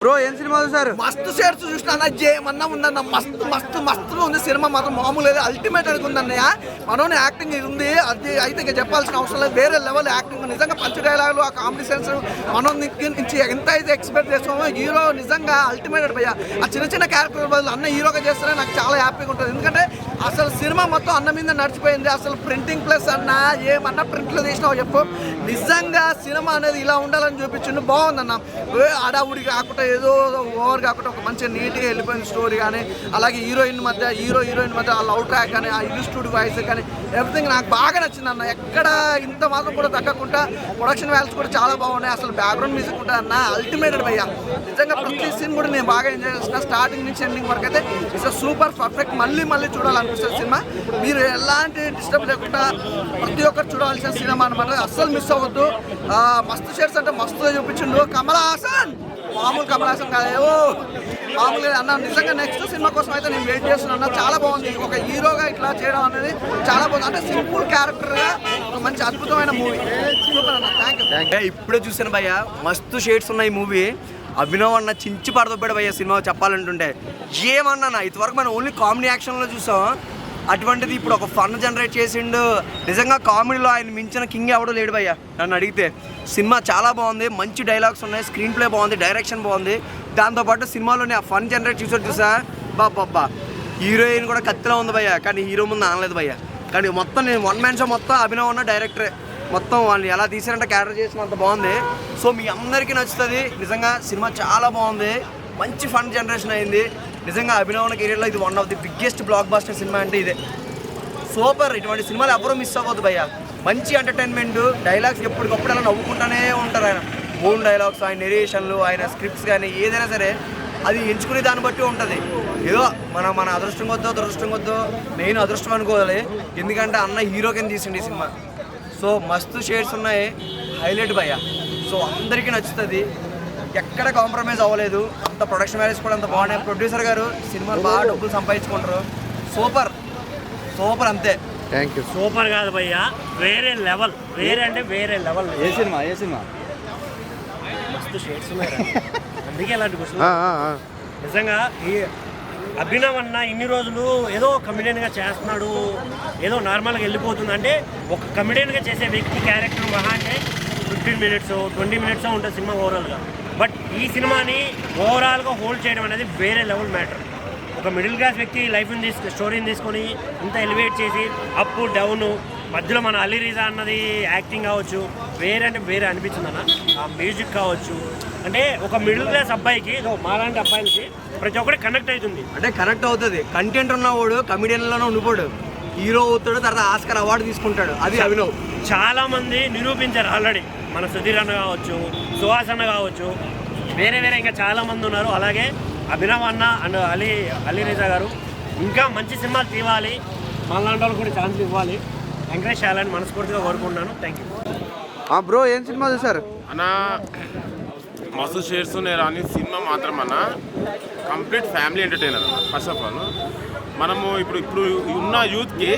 Bro ఏం cinema చూసారు? మస్తు షేర్స్ చూసినా ఏమన్నా ఉందన్న, మస్తు మస్తు మస్తుగా ఉంది సినిమా మాత్రం, మామూలు లేదు, అల్టిమేట్ అనుకుందన్నయ్య. మనోని యాక్టింగ్ ఇది ఉంది, అది అయితే ఇంకా చెప్పాల్సిన అవసరం లేదు, వేరే లెవెల్ యాక్టింగ్. నిజంగా పంచ్ డైలాగులు, ఆ కామెడీ సెన్స్ మనం నుంచి ఎంత అయితే ఎక్స్పెక్ట్ చేస్తామో, హీరో నిజంగా అల్టిమేట్ భయ్య. ఆ చిన్న చిన్న క్యారెక్టర్ బదులు అన్న హీరోగా చేస్తేనే నాకు చాలా హ్యాపీగా ఉంటుంది. ఎందుకంటే అసలు సినిమా మొత్తం అన్న మీద నడిచిపోయింది. అసలు ప్రింటింగ్ ప్లస్ అన్న ఏమన్నా ప్రింట్లో తీసినావు చెప్పు, నిజంగా సినిమా అనేది ఇలా ఉండాలని చూపించిండు. బాగుందన్న, ఆడావుడి కాకుండా ఏదో ఓవర్ కాకుండా ఒక మంచిగా నీట్గా వెళ్ళిపోయిన స్టోరీ కానీ, అలాగే హీరోయిన్ మధ్య ఆ లవ్ ట్రాక్ కానీ, ఆ ఇన్స్టిట్యూట్ వాయిస్ కానీ, ఎవ్రీథింగ్ నాకు బాగా నచ్చింది అన్న. ఎక్కడ ఇంత మాత్రం కూడా తగ్గకుండా ప్రొడక్షన్ వాల్యూస్ కూడా చాలా బాగున్నాయి. అసలు బ్యాక్గ్రౌండ్ మ్యూజిక్ ఉంటుంది అన్న, అల్టిమేటెడ్ భయ్య. నిజంగా ప్రతి సీన్ కూడా నేను బాగా ఎంజాయ్ చేసిన, స్టార్టింగ్ నుంచి ఎండింగ్ వరకు అయితే ఇట్స్ సూపర్ పర్ఫెక్ట్. మళ్ళీ చూడాలనిపిస్తుంది సినిమా. మీరు ఎలాంటి డిస్టర్బ్ లేకుండా ప్రతి ఒక్కరు చూడాల్సిన సినిమా అనమాట, అస్సలు మిస్ అవ్వద్దు. మస్తు షేర్స్ అంటే మస్తుగా చూపించిండు కమల్ హాసన్, మామూలు కమల్ హాసన్ కాదేవో మామూలుగా అన్న. నిజంగా నెక్స్ట్ సినిమా కోసం అయితే నేను వెయిట్ చేస్తున్నాను. చాలా బాగుంది, ఒక హీరోగా ఇట్లా చేయడం అనేది చాలా బాగుంది. అంటే సింపుల్ క్యారెక్టర్గా ఒక మంచి అద్భుతమైన మూవీ. సూపర్ అన్న, థ్యాంక్ యూ. ఇప్పుడే చూసాను భయ్య, మస్తు షేడ్స్ ఉన్నాయి మూవీ. అభినవ్ అన్న చించి పడదొబ్బాడు భయ్య సినిమా చెప్పాలంటుంటే. ఏమన్నా ఇంతవరకు మనం ఓన్లీ కామెడీ యాక్షన్లో చూసాం, అటువంటిది ఇప్పుడు ఒక ఫన్ జనరేట్ చేసిండు. నిజంగా కామెడీలో ఆయన మించిన కింగ్ ఎవడో లేడు భయ్య నన్ను అడిగితే. సినిమా చాలా బాగుంది, మంచి డైలాగ్స్ ఉన్నాయి, స్క్రీన్ ప్లే బాగుంది, డైరెక్షన్ బాగుంది. దాంతోపాటు సినిమాలోని ఆ ఫన్ జనరేట్ చూసా బాబ్బా. హీరోయిన్ కూడా కత్తిలో ఉంది భయ్య, కానీ హీరో ముందు అనలేదు భయ్య. కానీ మొత్తం నేను వన్ మ్యాన్ షో మొత్తం అభినవ్ ఉన్న డైరెక్టరే, మొత్తం వాళ్ళని ఎలా తీసారంటే క్యారెక్టర్ చేసిన అంత బాగుంది. సో మీ అందరికీ నచ్చుతుంది. నిజంగా సినిమా చాలా బాగుంది, మంచి ఫన్ జనరేషన్ అయింది. నిజంగా అభినవ్ కెరీర్లో ఇది one of the biggest blockbuster cinema అంటే ఇదే. సూపర్, ఇటువంటి సినిమాలు ఎవరూ మిస్ అవ్వద్దు భయ్య. మంచి ఎంటర్టైన్మెంట్, డైలాగ్స్ ఎప్పటికప్పుడు అలా నవ్వుకుంటానే ఉంటారు ఆయన. ఓన్ డైలాగ్స్, ఆయన నెరేషన్లు, ఆయన స్క్రిప్ట్స్ కానీ ఏదైనా సరే అది ఎంచుకునే దాన్ని బట్టి ఉంటుంది. ఏదో మన అదృష్టం కొద్దో దురదృష్టం కొద్దో, నేను అదృష్టం అనుకోవాలి. ఎందుకంటే అన్న హీరో కింద తీసిండి ఈ సినిమా. సో మస్తు షేడ్స్ ఉన్నాయి, హైలైట్ భయ్య. సో అందరికీ నచ్చుతుంది, ఎక్కడ కాంప్రమైజ్ అవ్వలేదు. అంత ప్రొడక్షన్ వాల్యూస్ కూడా అంత బాగున్నాయి. ప్రొడ్యూసర్ గారు సినిమాలు బాగా డబ్బులు సంపాదించుకుంటారు. సూపర్ సూపర్ అంతే. Thank you. సూపర్ కాదు భయ్యా, వేరే లెవెల్, వేరే అంటే వేరే లెవెల్. ఏ సినిమా మస్తు షేడ్స్ ఉన్నాయి, అందుకే అలాంటి క్వశ్చన్. నిజంగా ఈ అభినవ్ అన్న ఇన్ని రోజులు ఏదో కమెడియన్గా చేస్తున్నాడు, ఏదో నార్మల్గా వెళ్ళిపోతుంది అంటే, ఒక కమెడియన్గా చేసే వ్యక్తి క్యారెక్టర్ మహా అంటే 15 minutes 20 minutes ఉంటుంది సినిమా ఓవరాల్గా. బట్ ఈ సినిమాని ఓవరాల్గా హోల్డ్ చేయడం అనేది వేరే లెవెల్ మ్యాటర్. ఒక మిడిల్ క్లాస్ వ్యక్తి లైఫ్ని స్టోరీని తీసుకొని ఇంత ఎలివేట్ చేసి అప్ డౌన్ మధ్యలో మన అలీ రిజా అన్నది యాక్టింగ్ కావచ్చు, వేరే అంటే వేరే అనిపించింది అన్న. ఆ మ్యూజిక్ కావచ్చు, అంటే ఒక మిడిల్ క్లాస్ అబ్బాయికి, మాలాంటి అబ్బాయిలకి ప్రతి ఒక్కటి కనెక్ట్ అవుతుంది. అంటే కనెక్ట్ అవుతుంది. కంటెంట్ ఉన్నవాడు కమెడియన్లోనే ఉండిపోడు, హీరో అవుతాడు, తర్వాత ఆస్కర్ అవార్డు తీసుకుంటాడు. అది అభినవ్. చాలా మంది నిరూపించారు ఆల్రెడీ, మన సుధీర్ అన్న కావచ్చు, సుహాస్ అన్న కావచ్చు, వేరే ఇంకా చాలామంది ఉన్నారు. అలాగే అభినవ్ అన్న అండ్ అలీ రిజా గారు ఇంకా మంచి సినిమాలు తీవాలి, మనలాంటి వాళ్ళు కూడా ఛాన్స్ ఇవ్వాలి, ఎంకరేజ్ చేయాలని మనస్ఫూర్తిగా కోరుకుంటున్నాను. Thank you. బ్రో ఏం సినిమా చూసారు? అన్న మస్తు షేర్స్ ఉన్నాయి రాని సినిమా మాత్రం అన్న complete family entertainer. First of all మనము ఇప్పుడు ఉన్న యూత్కి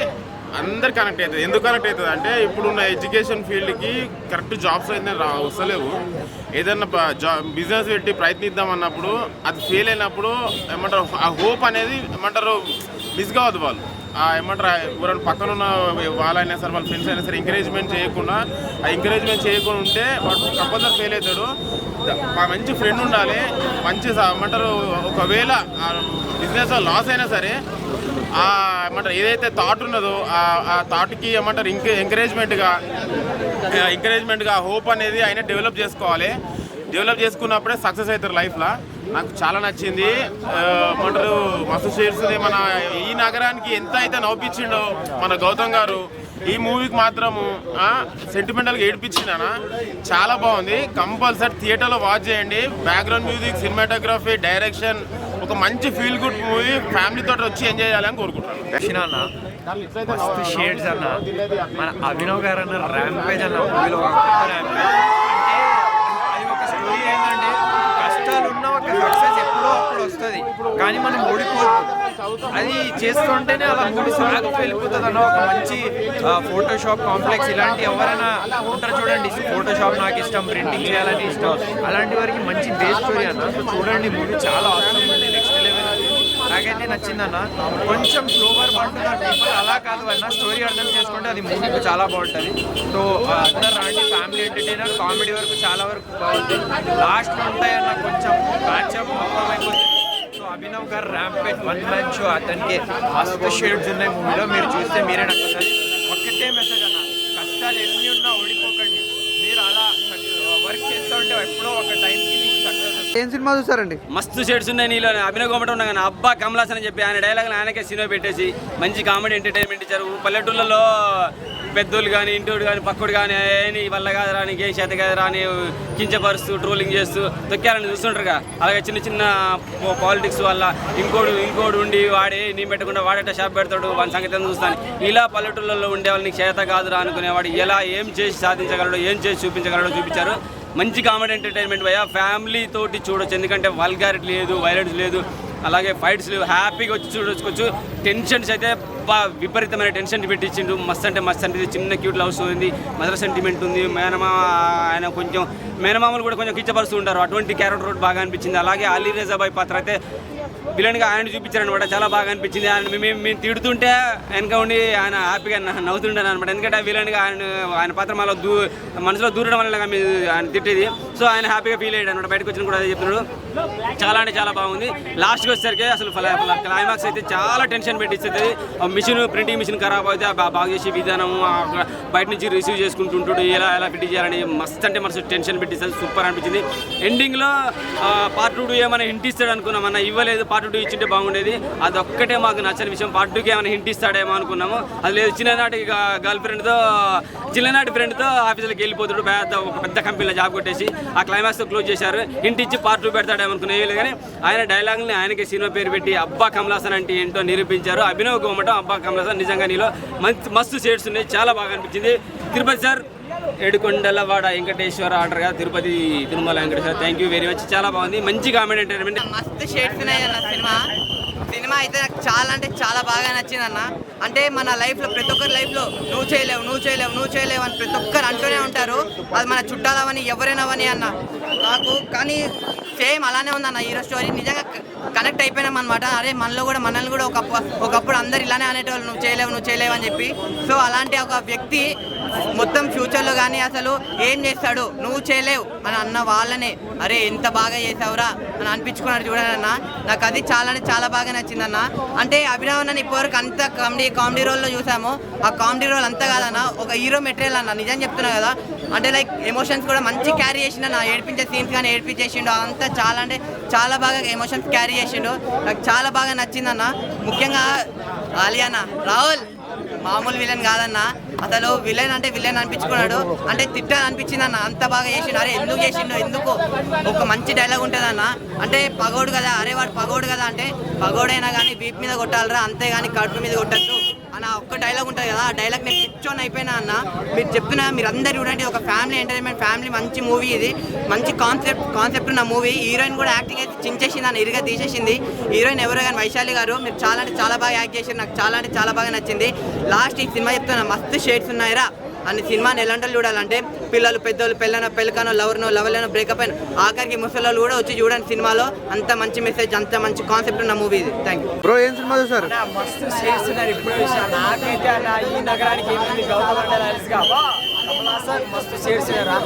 అందరు కనెక్ట్ అవుతుంది. ఎందుకు కనెక్ట్ అవుతుంది అంటే, ఇప్పుడున్న ఎడ్యుకేషన్ ఫీల్డ్కి కరెక్ట్ జాబ్స్ అయితే వస్తలేవు. ఏదన్నా బిజినెస్ పెట్టి ప్రయత్నిద్దాం అన్నప్పుడు అది ఫెయిల్ అయినప్పుడు ఏమంటారు, ఆ హోప్ అనేది ఏమంటారు మిస్ కావద్దు. వాళ్ళు ఏమంటారు, ఎవరైనా పక్కన ఉన్న వాళ్ళైనా సరే, వాళ్ళ ఫ్రెండ్స్ అయినా సరే ఎంకరేజ్మెంట్ చేయకుండా ఉంటే వాడు కంపల్సరీ ఫెయిల్ అవుతాడు. మంచి ఫ్రెండ్ ఉండాలి, మంచి ఏమంటారు, ఒకవేళ బిజినెస్ లాస్ అయినా సరే ఏమంటారు ఏదైతే థాట్ ఉన్నదో ఆ థాట్కి ఏమంటారు ఎంకరేజ్మెంట్గా హోప్ అనేది ఆయన డెవలప్ చేసుకోవాలి. డెవలప్ చేసుకున్నప్పుడే సక్సెస్ అవుతారు లైఫ్లో. నాకు చాలా నచ్చింది. ఏమంటారు మస్తు షేర్స్ మన ఈ నగరానికి ఎంత అయితే నవ్వించిండో మన గౌతమ్ గారు, ఈ మూవీకి మాత్రము సెంటిమెంటల్గా ఏడిపించిందన్న. చాలా బాగుంది, కంపల్సరీ థియేటర్లో వాచ్ చేయండి. బ్యాక్గ్రౌండ్ మ్యూజిక్, సినిమాటోగ్రఫీ, డైరెక్షన్, ఒక మంచి ఫీల్ గుడ్ మూవీ, ఫ్యామిలీ తోటి వచ్చి ఎంజాయ్ చేయాలని కోరుకుంటున్నాను. మస్తు షేడ్స్ అన్న, మన అభినవ్ గారు అన్న ర్యాంపేజ్ అన్న మూవీలో అంటే అది ఒక స్టోరీ ఏంటంటే, కష్టాలు ఉన్న ఒక సక్సెస్ ఎప్పుడో అప్పుడు వస్తుంది, కానీ మనం ఓడిపోవద్దు. అది చేస్తుంటేనే అలా మూవీ సాగుతూ వెళ్ళిపోతుంది అన్న. ఒక మంచి ఫోటోషాప్ కాంప్లెక్స్ ఇలాంటి ఎవరైనా ఉంటారు చూడండి, ఫోటోషాప్ నాకు ఇష్టం, ప్రింటింగ్ చేయాలని ఇష్టం, అలాంటి వారికి మంచి బేస్ స్టోరీ అన్న. సో చూడండి మూవీ చాలా అవసరం ఉంది, నెక్స్ట్ లెవెల్. నాకైతే నచ్చిందన్న. కొంచెం స్లోవర్ పడుతున్నారు పీపుల్, అలా కాదు అన్న, స్టోరీ అర్థం చేసుకుంటే అది మూవీ చాలా బాగుంటుంది. సో అందరు రాండి, ఫ్యామిలీ ఎంటర్టైనర్, కామెడీ వరకు చాలా వరకు బాగుంటుంది. లాస్ట్లో ఉంటాయన్న కొంచెం మ్యాచ్అప్ మొత్తం అయిపోతుంది. సో అభినవ్ గారు ర్యాంపేజ్ వన్ మ్యాన్ షో, అతనికి మస్తు షేడ్స్ ఉన్నాయి మూవీలో, మీరు చూస్తే మీరే నచ్చుతుంది. ఒక్కటే మెసేజ్ అన్న, కష్టాలు ఎన్ని ఉన్నా ఓడిపోకండి. మీరు అలా వర్క్ చేస్తూ ఉంటే ఎప్పుడో ఒక టైంకి సక్సెస్. ఏం సినిమా చూసారండి? మస్తు షేడ్స్ ఉన్నాయి నీలో. అభినవ్ గోమట ఉన్నా కానీ అబ్బా కమలాసన్ అని చెప్పి ఆయన డైలాగులు ఆయనకే సినిమా పెట్టేసి మంచి కామెడీ ఎంటర్టైన్మెంట్ ఇచ్చారు. పల్లెటూళ్ళలో పెద్దోళ్ళు కానీ ఇంటోడు కానీ పక్కడు కానీ ఏని వల్ల కాదు రాని, ఏ చేత కాదు రాని కించపరుస్తూ ట్రోలింగ్ చేస్తూ తొక్కారని చూస్తుంటారుగా. అలాగే చిన్న చిన్న పాలిటిక్స్ వల్ల ఇంకోడు ఉండి వాడే నీ పెట్టకుండా వాడేట షాప్ పెడతాడు, వాని సంగతి చూస్తాను. ఇలా పల్లెటూళ్ళలో ఉండే వాళ్ళని చేత కాదు రా అనుకునేవాడు ఎలా ఏం చేసి సాధించగలడో, ఏం చేసి చూపించగలడో చూపించారు. మంచి కామెడీ ఎంటర్టైన్మెంట్ భయ్యా, ఫ్యామిలీ తోటి చూడొచ్చు. ఎందుకంటే వల్గారిటీ లేదు, వైలెన్స్ లేదు, అలాగే ఫైట్స్ లేవు, హ్యాపీగా వచ్చి చూడొచ్చుకోవచ్చు. టెన్షన్స్ అయితే విపరీతమైన టెన్షన్ పెట్టించిండు. మస్త్ అంటే మస్త్ అంటే చిన్న క్యూట్ లవ్ స్టోరీ ఉంది, మదర్ సెంటిమెంట్ ఉంది. ఆయన కొంచెం మేనమామలు కూడా కొంచెం కిచ్చపరుస్తూ ఉంటారు, అటువంటి క్యారెక్టర్ రోడ్ బాగా అనిపించింది. అలాగే అలీ రేజాబాయ్ పాత్ర అయితే విలన్గా ఆయన చూపించారనమాట, చాలా బాగా అనిపించింది. ఆయన మేము తిడుతుంటే వెనక ఉండి ఆయన హ్యాపీగా నవ్వుతుంటాను అనమాట. ఎందుకంటే విలన్గా ఆయన పాత్ర మళ్ళీ మనసులో దూరడం వల్ల ఆయన తిట్టేది. సో ఆయన హ్యాపీగా ఫీల్ అయ్యాడు అనమాట. బయటకు వచ్చిన కూడా అదే చెప్తున్నాడు. చాలా అంటే చాలా బాగుంది. లాస్ట్కి వచ్చేసరికి అసలు క్లైమాక్స్ అయితే చాలా టెన్షన్ పెట్టిస్తుంది. ప్రింటింగ్ మిషన్ ఖరాబ్ అయితే బాగా చేసే విధానం, బయట నుంచి రిసీవ్ చేసుకుంటుంటాడు, ఎలా ఫిట్ చేయాలని మస్తు అంటే మనసు టెన్షన్ పెట్టిస్తుంది. సూపర్ అనిపించింది. ఎండింగ్లో పార్ట్ 2 ఏమైనా హింట్ ఇస్తాడు అనుకున్నామన్నా, ఇవ్వలేదు. పార్ట్ 2 ఇచ్చింటే బాగుండేది. అదొక్కటే మాకు నచ్చని విషయం. పార్ట్ 2కి ఏమైనా హింట్ ఇస్తాడేమో అనుకున్నాము, అది లేదు. చిన్ననాటి ఫ్రెండ్తో ఆఫీసులకు వెళ్ళిపోతాడు, ఒక పెద్ద కంపెనీలో జాబ్ కొట్టేసి ఆ క్లైమాక్స్తో క్లోజ్ చేశారు. ఇంటి ఇచ్చి పార్ట్ 2 పెడతాడేమో అనుకునే కానీ ఆయన డైలాగ్ని ఆయనకి సినిమా పేరు పెట్టి అబ్బా కమలాసన్ అంటే ఏంటో నిరూపించారు. అభినవ్ గోమటం అబ్బా కమలాసన్ నిజంగా నీలో మస్తు షేడ్స్ ఉన్నాయి, చాలా బాగా అనిపించింది. తిరుపతి సార్, ఏడుకొండలవాడ వెంకటేశ్వర ఆర్డర్గా Tirupati Tirumala Venkateswara, thank you very much. చాలా బాగుంది, మంచి కామెడీ ఎంటర్టైన్మెంట్. మస్తు షేడ్స్ ఉన్నాయి అన్న సినిమా అయితే నాకు చాలా అంటే చాలా బాగా నచ్చింది అన్న. అంటే మన లైఫ్లో ప్రతి ఒక్కరి లైఫ్లో నువ్వు చేయలేవు అని ప్రతి ఒక్కరు అంటూనే ఉంటారు. అది మన చుట్టాలవని ఎవరైనావని అన్న. నాకు కానీ సేమ్ అలానే ఉందన్న హీరో స్టోరీ. నిజంగా కనెక్ట్ అయిపోయినాం అనమాట. అరే మనల్ని కూడా ఒకప్పుడు అందరు ఇలానే అనేటోళ్ళు, నువ్వు చేయలేవు అని చెప్పి. సో అలాంటి ఒక వ్యక్తి మొత్తం ఫ్యూచర్లో కానీ అసలు ఏం చేస్తాడు, నువ్వు చేయలేవు అని అన్న వాళ్ళనే అరే ఎంత బాగా చేసావురా అని అనిపించుకున్నాడు చూడండి అన్న. నాకు అది చాలా అంటే చాలా బాగా నచ్చిందన్న. అంటే అభినవ్ అన్న ఇప్పటివరకు అంత కామెడీ రోల్లో చూసాము, ఆ కామెడీ రోల్ అంతా కాదన్న ఒక హీరో మెటీరియల్ అన్న. నిజం చెప్తున్నా కదా, అంటే లైక్ ఎమోషన్స్ కూడా మంచి క్యారీ చేసిండు అన్న. ఏడిపించే సీన్స్ కానీ ఏడిపించేసిండు, అంతా చాలా అంటే చాలా బాగా ఎమోషన్స్ క్యారీ చేసిండు. నాకు చాలా బాగా నచ్చిందన్న. ముఖ్యంగా ఆలియా అన్న, రాహుల్ మామూలు విలన్ కాదన్న. అసలు విలన్ అంటే విలన్ అనిపించుకున్నాడు, అంటే తిట్టాలని అనిపించింది అన్న. అంత బాగా చేసిండు. అరే ఎందుకు ఒక మంచి డైలాగ్ ఉంటుంది అన్న. అంటే పగోడు కదా, అరే వాడు పగోడు కదా అంటే పగోడైనా కానీ వీప్ మీద కొట్టాలరా, అంతేగాని కడుపు మీద కొట్టద్దు అన్న ఒక్క డైలాగ్ ఉంటుంది కదా. ఆ డైలాగ్ నేను పిచ్చోన్ అయిపోయినా అన్న. మీరు చెప్తున్నా, మీరు అందరు చూడండి, ఒక ఫ్యామిలీ ఎంటర్టైన్మెంట్, ఫ్యామిలీ మంచి మూవీ ఇది. మంచి కాన్సెప్ట్ ఉన్న మూవీ. హీరోయిన్ కూడా యాక్టింగ్ అయితే చించేసింది అన్న, ఇరుగా తీసేసింది. హీరోయిన్ ఎవరో కానీ వైశాలి గారు, మీరు చాలా అంటే చాలా బాగా యాక్ట్ చేశారు. నాకు చాలా అంటే చాలా బాగా నచ్చింది. లాస్ట్ ఈ సినిమా చెప్తున్నా, మస్తు షేడ్స్ ఉన్నాయిరా అన్ని. సినిమాని ఎలాంటి చూడాలంటే పిల్లలు, పెద్దోళ్ళు, పెళ్ళకనో, లవర్లేనో, బ్రేకప్ అయిన ఆఖరికి ముసలోళ్ళు కూడా వచ్చి చూడండి సినిమాలో. అంత మంచి మెసేజ్, అంత మంచి కాన్సెప్ట్ ఉన్న మూవీ ఇది. Thank you bro. ఏం సినిమా చూసారు? మస్తు షేడ్స్ ఉన్నారు. ఇప్పుడు నాకైతే అలా ఈ నగరానికి ఏమైంది గౌతమండలిగా కమలాసన్ మస్తు షేడ్స్ ఉన్నారా.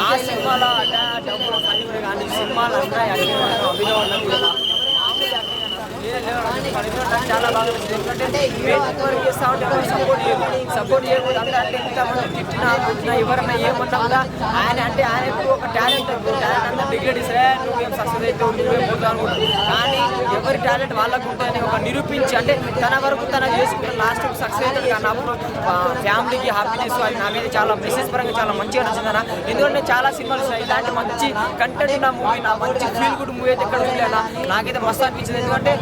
ఆ సినిమాలో అంటే డబ్బులు ఫండింగ్ కానీ సినిమాలు అంతా అభినవ్ అన్నది చాలా బాగా నచ్చింది. ఎందుకంటే వర్క్ చేస్తూ ఉంటే సపోర్ట్ చేయకూడదు. అంటే ఇంతమంది తిట్టినా ఎవరన్నా ఏమన్నా కూడా ఆయన ఒక టాలెంట్ అంతా డిగ్రేడ్ ఇస్తే నువ్వేం సక్సెస్ అవుతావు, నువ్వేం పోతావు అనుకుంటావు. కానీ ఎవరి టాలెంట్ వాళ్ళకు ఉంటుందని ఒక నిరూపించి, అంటే తన వరకు తన చేసుకుంటే లాస్ట్ సక్సెస్ అవుతుంది. కానీ అప్పుడు ఫ్యామిలీకి హ్యాపీనెస్ అది నా మీద చాలా మెసేజ్ పరంగా చాలా మంచిగా నచ్చిందన్న. ఎందుకంటే చాలా సినిమాలు వస్తున్నాయి, ఇలాంటి మంచి కంటెంట్ ఉన్న మూవీ, నా మంచి ఫీల్ గుడ్ మూవీ అయితే ఎక్కడ చూడలేనా. నాకైతే మస్తు అనిపించింది. ఎందుకంటే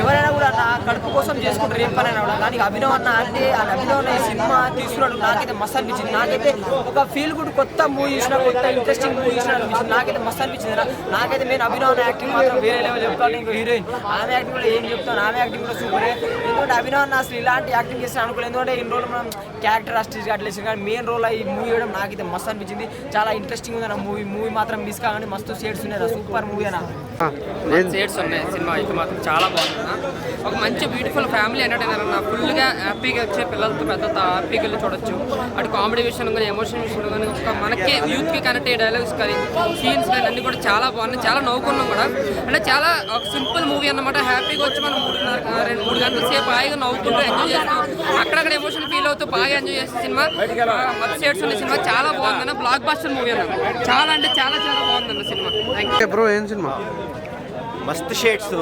ఎవరైనా కూడా నా కడుపు కోసం చేసుకుంటారు ఏం పని అయినా కూడా. కానీ అభినవ్ అన్న అంటే అభినవ్ అన్న ఈ సినిమా తీసుకున్నాడు నాకైతే మస్తు అనిపించింది. నాకైతే ఒక ఫీల్ గుడ్ కొత్త మూవీ చూసిన, కొత్త ఇంట్రెస్టింగ్ మూవీ చూసిన అనిపించింది. నాకైతే మస్తు అనిపించింది. నాకైతే నేను అభినవ్ అన్న యాక్టింగ్ మాత్రం వేరే లెవెల్ చెప్తాను. ఇంకో హీరోయిన్ ఆమె యాక్టింగ్ కూడా ఏం చెప్తాను, ఆమె యాక్టింగ్ కూడా సూపరే. ఎందుకంటే అభినవ్ అన్న అసలు ఇలాంటి యాక్టింగ్ చేస్తాను అనుకోలేదు. ఎందుకంటే ఇన్ని రోజులు మనం క్యారెక్టర్ ఆర్టిస్ట్ అట్లా వేసాం, కానీ మెయిన్ రోల్ ఈ మూవీ వేయడం నాకైతే మస్తు అనిపించింది. చాలా ఇంట్రెస్టింగ్ ఉంది అన్న మూవీ మాత్రం మిస్ కాగానే మస్తు షేడ్స్ ఉన్నాయి. సూపర్ మూవీ అన్న, షేడ్స్ ఉన్నాయి. సినిమా అయితే మాత్రం చాలా బాగుంది. ఒక మంచి బ్యూటిఫుల్ ఫ్యామిలీ ఎంటర్టైనర్ అన్న. ఫుల్గా హ్యాపీగా వచ్చే పిల్లలతో పెద్దతో హ్యాపీగా వెళ్ళి చూడొచ్చు. అటు కామెడీ విషయం కానీ, ఎమోషన్ విషయం కానీ, ఒక మనకి యూత్కి కనెక్ట్ అయ్యే డైలాగ్స్ కానీ, సీన్స్ కానీ అన్నీ కూడా చాలా బాగున్నాయి. చాలా నవ్వుకున్నాం కూడా. అంటే చాలా ఒక సింపుల్ మూవీ అన్నమాట. హ్యాపీగా వచ్చి మనం 3 గంటల సేపు హాయిగా నవ్వుకుంటూ ఎంజాయ్ చేస్తాం. అక్కడక్కడ ఎమోషన్ ఫీల్ అవుతూ బాగా ఎంజాయ్ చేసే సినిమా. మస్తు షేడ్స్ ఉన్న సినిమా చాలా బాగుందన్న. బ్లాక్ బస్టర్ మూవీ అన్న. చాలా అంటే చాలా చాలా బాగుందన్న సినిమా. Thank you bro. ఏం సినిమా? మస్తు షేడ్స్,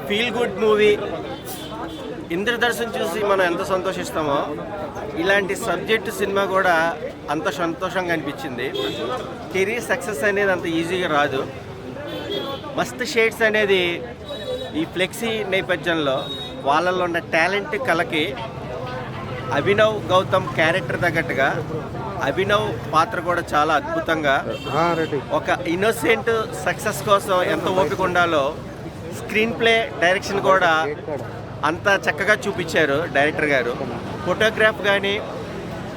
ఫీల్ గుడ్ మూవీ. ఇంద్రదర్శన్ చూసి మనం ఎంత సంతోషిస్తామో ఇలాంటి సబ్జెక్టు సినిమా కూడా అంత సంతోషంగా అనిపించింది. కెరీర్ సక్సెస్ అనేది అంత ఈజీగా రాదు. మస్తు షేడ్స్ అనేది ఈ ఫ్లెక్సీ నేపథ్యంలో వాళ్ళల్లో ఉన్న టాలెంట్ కలకి అభినవ్ గౌతమ్ క్యారెక్టర్ తగ్గట్టుగా అభినవ్ పాత్ర కూడా చాలా అద్భుతంగా, ఒక ఇన్నోసెంట్ సక్సెస్ కోసం ఎంత ఓపిక ఉండాలో స్క్రీన్ ప్లే డైరెక్షన్ కూడా అంత చక్కగా చూపించారు డైరెక్టర్ గారు. ఫోటోగ్రాఫ్ కానీ,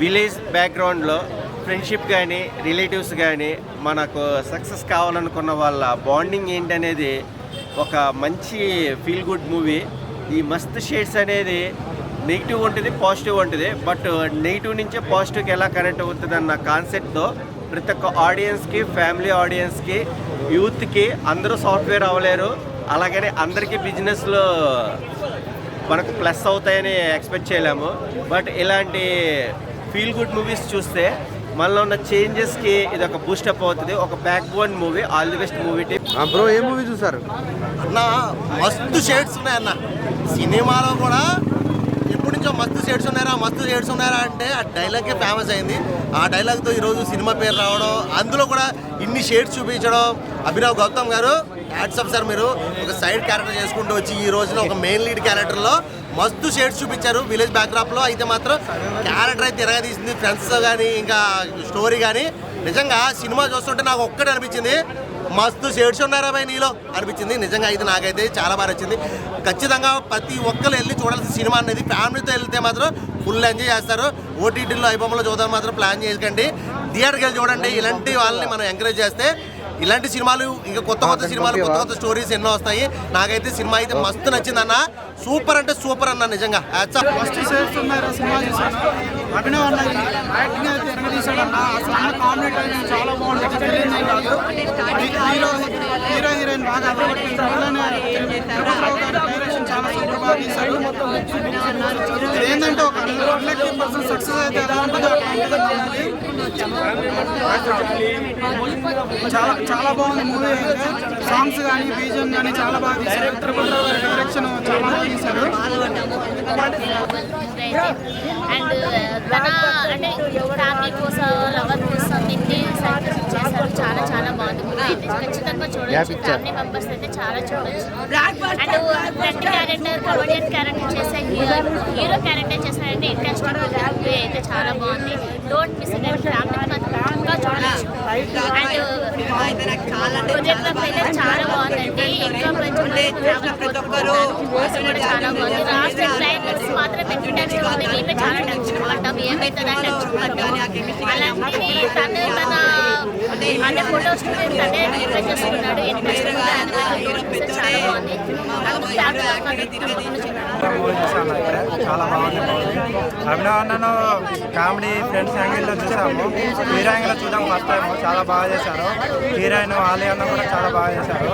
విలేజ్ బ్యాక్గ్రౌండ్లో ఫ్రెండ్షిప్ కానీ, రిలేటివ్స్ కానీ, మనకు సక్సెస్ కావాలనుకున్న వాళ్ళ బాండింగ్ ఏంటనేది ఒక మంచి ఫీల్ గుడ్ మూవీ. ఈ మస్తు షేడ్స్ అనేది నెగిటివ్ ఉంటుంది, పాజిటివ్ ఉంటుంది. బట్ నెగిటివ్ నుంచే పాజిటివ్కి ఎలా కనెక్ట్ అవుతుంది అన్న కాన్సెప్ట్తో ప్రతి ఒక్క ఆడియన్స్కి, ఫ్యామిలీ ఆడియన్స్కి, యూత్కి అందరూ సాఫ్ట్వేర్ అవ్వలేరు, అలాగనే అందరికీ బిజినెస్లో మనకు ప్లస్ అవుతాయని ఎక్స్పెక్ట్ చేయలేము. బట్ ఇలాంటి ఫీల్ గుడ్ మూవీస్ చూస్తే మనలో ఉన్న చేంజెస్కి ఇది ఒక బూస్టప్ అవుతుంది. ఒక back bone movie. All the best movie team. Bro A movie చూసారు అన్న? మస్తు షేడ్స్ ఉన్నాయన్న సినిమాలో కూడా. ఎప్పటి నుంచో మస్తు షేడ్స్ ఉన్నారా అంటే ఆ డైలాగే ఫేమస్ అయింది. ఆ డైలాగ్తో ఈరోజు సినిమా పేరు రావడం, అందులో కూడా ఇన్ని షేడ్స్ చూపించడం. అభినవ్ గౌతమ్ గారు హ్యాట్సప్ సార్. మీరు ఒక సైడ్ క్యారెక్టర్ చేసుకుంటూ వచ్చి ఈ రోజున ఒక మెయిన్ లీడ్ క్యారెక్టర్లో మస్తు షేడ్స్ చూపించారు. విలేజ్ బ్యాక్డ్రాప్లో అయితే మాత్రం క్యారెక్టర్ అయితే తిరగదీసింది. ఫ్రెండ్స్ కానీ, ఇంకా స్టోరీ కానీ నిజంగా సినిమా చూస్తుంటే నాకు ఒక్కటే అనిపించింది, మస్తు షేడ్స్ ఉన్నారా భయ్ నీలో అనిపించింది. నిజంగా అయితే నాకైతే చాలా బాగా నచ్చింది. ఖచ్చితంగా ప్రతి ఒక్కరు వెళ్ళి చూడాల్సిన సినిమా అనేది. ఫ్యామిలీతో వెళ్తే మాత్రం ఫుల్ ఎంజాయ్ చేస్తారు. ఓటీటీలో ఐబొమ్మలో చూద్దాం మాత్రం ప్లాన్ చేయకండి, థియేటర్కి వెళ్ళి చూడండి. ఇలాంటి వాళ్ళని మనం ఎంకరేజ్ చేస్తే ఇలాంటి సినిమాలు, ఇంకా కొత్త సినిమాలు, కొత్త స్టోరీస్ ఎన్నో వస్తాయి. నాకైతే సినిమా అయితే మస్తు నచ్చిందన్న. సూపర్ అంటే సూపర్ అన్న. నిజంగా మస్తు షేడ్స్ ఉన్నాయి సినిమా చూసాను. అభినవ్ అన్న యాక్టింగ్ అయితే ఎరగదీశాడన్న. అసలు అన్న కామెడీ టైమింగ్ చాలా బాగుంటుంది. తెలియదు కాదు, హీరో హీరోయిన్ బాగా అదరగొట్టించారు. డైరెక్షన్ చాలా సూపర్ బాగా తీశాడు. ఇది ఏంటంటే ఒక 100% సక్సెస్ అయితే ఎలా ఉంటుందో చాలా బాగుంది మూవీ అయితే. సాంగ్స్ కానీ, బీజం కానీ చాలా బాగా తీశారు. త్రిపుల్ డైరెక్షన్ చాలా బాగా తీశారు. అండ్ తన అంటే ఫ్యామిలీ కోసం, లవర్ కోసం ఇన్ని సాక్రిఫైస్ చేశారు. చాలా చాలా బాగుంది మూవీ అయితే. ఖచ్చితంగా చూడొచ్చు. ఫ్యామిలీ మెంబర్స్ అయితే చాలా చూడొచ్చు. And friend character, comedian character చేసే హీరో క్యారెక్టర్ చేశారంటే ఇంట్రెస్టింగ్ మూవీ అయితే చాలా బాగుంది. Don't miss it. ఫ్యామిలీ మాత్రం చూడొచ్చు. అండ్ ప్రొజెక్ట్ అయితే చాలా బాగుందండి. ఎగ్జామ్ ప్రతి ఒక్కరు కూడా చాలా బాగుంది. లాస్ట్ క్లైమాక్స్ మాత్రం ఇంట్రెస్టింగ్ ఉంది. ఏమే చాలా టచ్ పడ్డాం, ఏమైతుందని టచ్ పడ్డాం. అలాంటిది తన అంటే ఫొటోస్ తనే రిప్లై చేసుకున్నాడు. ఇంట్రెస్టింగ్ చాలా బాగుంది. చాలా బాగుంది మూవీ. అభినవ్ అన్నను కామెడీ ఫ్రెండ్స్ యాంగిల్లో చూసాము, హీరో యాంగిల్లో చూద్దాం ఫస్ట్ టైం. చాలా బాగా చేశారు. హీరోయిన్ ఆలీ అన్న కూడా చాలా బాగా చేశారు.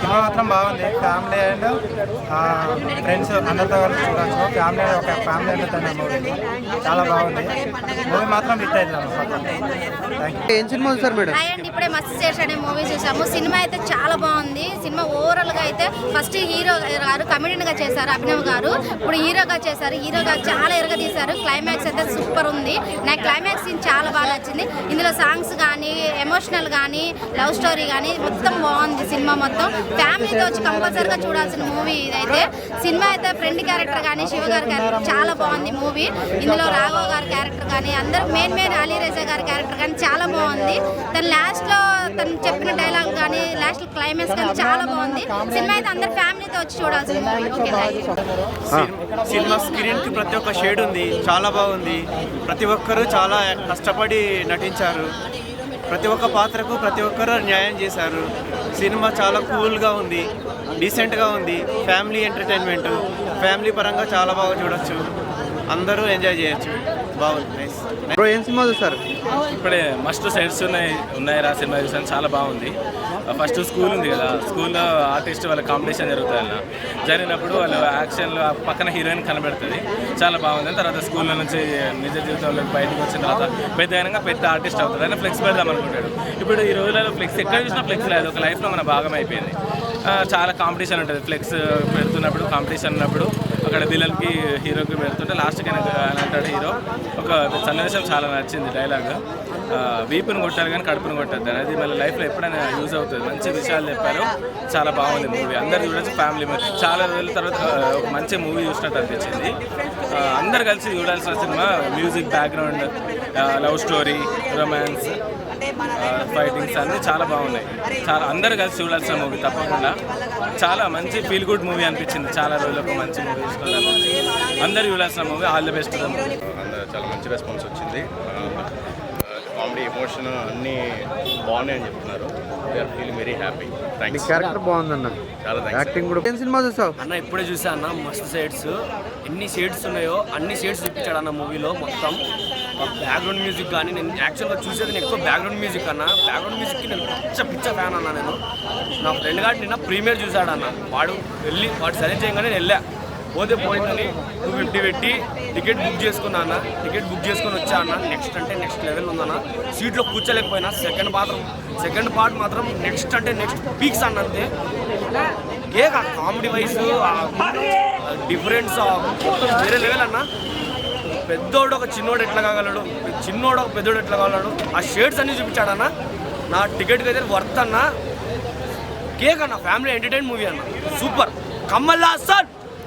సినిమా మాత్రం బాగుంది. ఫ్యామిలీ అండ్ ఫ్రెండ్స్ అందరితో కలిసి చూడవచ్చు. ఫ్యామిలీ ఒక ఫ్యామిలీ ఎంటర్టైనర్ మూవీ. చాలా బాగుంది మూవీ మాత్రం హిట్ అవుతుంది. ఏం సినిమా సార్ మేడం? ఇప్పుడే మస్తు షేడ్స్ అనే మూవీ చూసాము. సినిమా అయితే చాలా బాగుంది. సినిమా ఓవరాల్గా అయితే ఫస్ట్ హీరో గారు కమెడియన్గా చేశారు అభినవ్ గారు. ఇప్పుడు హీరోగా చేశారు. హీరోగా చాలా ఎరగదీశారు. క్లైమాక్స్ అయితే సూపర్ ఉంది. నాకు క్లైమాక్స్ సీన్ చాలా బాగా నచ్చింది. ఇందులో సాంగ్స్ కానీ, ఎమోషనల్ కానీ, లవ్ స్టోరీ కానీ మొత్తం బాగుంది. సినిమా మొత్తం ఫ్యామిలీతో వచ్చి కంపల్సరీగా చూడాల్సిన మూవీ ఇదైతే. సినిమా అయితే ఫ్రెండ్ క్యారెక్టర్ కానీ శివ గారి క్యారెక్టర్ చాలా బాగుంది మూవీ. ఇందులో రాఘవ గారి క్యారెక్టర్ కానీ అందరూ మెయిన్ అలీ రేజా గారి క్యారెక్టర్ కానీ చాలా బాగుంది. తను లాస్ట్లో తను చెప్పిన డైలాగ్ కానీ లాస్ట్ క్లైమాక్స్ కానీ చాలా బాగుంది. సినిమా అయితే అందరు ఫ్యామిలీతో వచ్చి చూడాల్సిన మూవీ. ఓకే, సినిమా స్క్రీన్కి ప్రతి ఒక్క షేడ్ ఉంది, చాలా బాగుంది. ప్రతి ఒక్కరూ చాలా కష్టపడి నటించారు. ప్రతి ఒక్క పాత్రకు ప్రతి ఒక్కరూ న్యాయం చేశారు. సినిమా చాలా కూల్గా ఉంది, డీసెంట్గా ఉంది. ఫ్యామిలీ ఎంటర్టైన్మెంట్, ఫ్యామిలీ పరంగా చాలా బాగా చూడొచ్చు. అందరూ ఎంజాయ్ చేయొచ్చు. బాగుంది, నైస్. బ్రో ఏం సినిమా చూసారు? ఇప్పుడే మస్ట్ సైడ్స్ ఉన్నాయిరా సినిమా చూసాను, చాలా బాగుంది. ఫస్ట్ స్కూల్ ఉంది కదా, స్కూల్లో ఆర్టిస్ట్ వాళ్ళ కాంపిటీషన్ జరుగుతుంది. జరిగినప్పుడు వాళ్ళు యాక్షన్లో పక్కన హీరోయిన్ కనబడుతుంది, చాలా బాగుంది. తర్వాత స్కూల్లో నుంచి నిజ జీవితంలో బయటకు వచ్చిన తర్వాత పెద్ద ఆర్టిస్ట్ అవుతుంది. ఆయన ఫ్లెక్స్ పెడదాం అనుకుంటాడు. ఇప్పుడు ఈ రోజులలో ఫ్లెక్స్ ఎక్కడ చూసినా ఫ్లెక్స్ లేదు, ఒక లైఫ్లో మన భాగం అయిపోయింది. చాలా కాంపిటీషన్ ఉంటుంది. ఫ్లెక్స్ పెడుతున్నప్పుడు కాంపిటీషన్ ఉన్నప్పుడు అక్కడ విలన్కి హీరోకి పెడుతుంటే లాస్ట్కి అంటాడు హీరో. ఒక సన్నివేశం చాలా నచ్చింది డైలాగ్, వీపుని కొట్టారు కానీ కడుపుని కొట్టద్దు. అది మన లైఫ్లో ఎప్పుడైనా యూజ్ అవుతుంది. మంచి విషయాలు చెప్పారు, చాలా బాగుంది మూవీ. అందరు చూడొచ్చు, ఫ్యామిలీ చాలా రోజుల తర్వాత ఒక మంచి మూవీ చూసినట్టు అనిపించింది. అందరు కలిసి చూడాల్సిన cinema. Music, background, love story, romance, fightings అన్నీ చాలా బాగున్నాయి. చాలా అందరు కలిసి చూడాల్సిన మూవీ తప్పకుండా. చాలా మంచి ఫీల్ గుడ్ మూవీ అనిపించింది. చాలా రోజులకు మంచి మూవీ చూసుకోవాలి, అందరు చూడాల్సిన మూవీ. All the best. అందరూ చాలా మంచి రెస్పాన్స్ వచ్చింది. కామెడీ, ఎమోషన్ అన్నీ బాగున్నాయని చెప్తున్నారు. We're feeling very happy. Thanks. Character బాగుందన్న, చాలా థ్యాంక్స్. యాక్టింగ్ కూడా. ఏం సినిమా చూసావు అన్న? ఇప్పుడే చూసా అన్న, మస్తు షేడ్స్. ఎన్ని షేడ్స్ ఉన్నాయో అన్ని షేడ్స్ చూపించాడు అన్న మూవీలో మొత్తం. బ్యాక్గ్రౌండ్ మ్యూజిక్ కానీ, నేను యాక్చువల్గా చూసేది ఎక్కువ బ్యాక్గ్రౌండ్ మ్యూజిక్ అన్న. బ్యాక్గ్రౌండ్ మ్యూజిక్కి నేను పిచ్చ ఫ్యాన్ అన్న. నేను నా ఫ్రెండ్ గారు నిన్న ప్రీమియర్ చూశాడు అన్న. వాడు సజెస్ట్ చేయగానే నేను వెళ్ళా. పోయిందని 250 పెట్టి టికెట్ బుక్ చేసుకున్నా అన్న. టికెట్ బుక్ చేసుకొని వచ్చా అన్న. నెక్స్ట్ లెవెల్ ఉందన్న. సీట్లో కూర్చోలేకపోయినా. సెకండ్ పార్ట్ మాత్రం నెక్స్ట్ పీక్స్ అన్న. అంతే కామెడీ వైజ్ డిఫరెన్స్ వేరే లెవెల్ అన్న. పెద్దోడు ఒక చిన్నోడు ఎట్లా కాగలడు, చిన్నోడు ఒక పెద్దోడు ఎట్లా కాగలడు, ఆ షేడ్స్ అన్నీ చూపించాడన్న. నా టికెట్కి అయితే వర్త్ అన్న. కేక్ అన్న, ఫ్యామిలీ ఎంటర్టైన్ మూవీ అన్న. సూపర్. కమల్ హాసన్.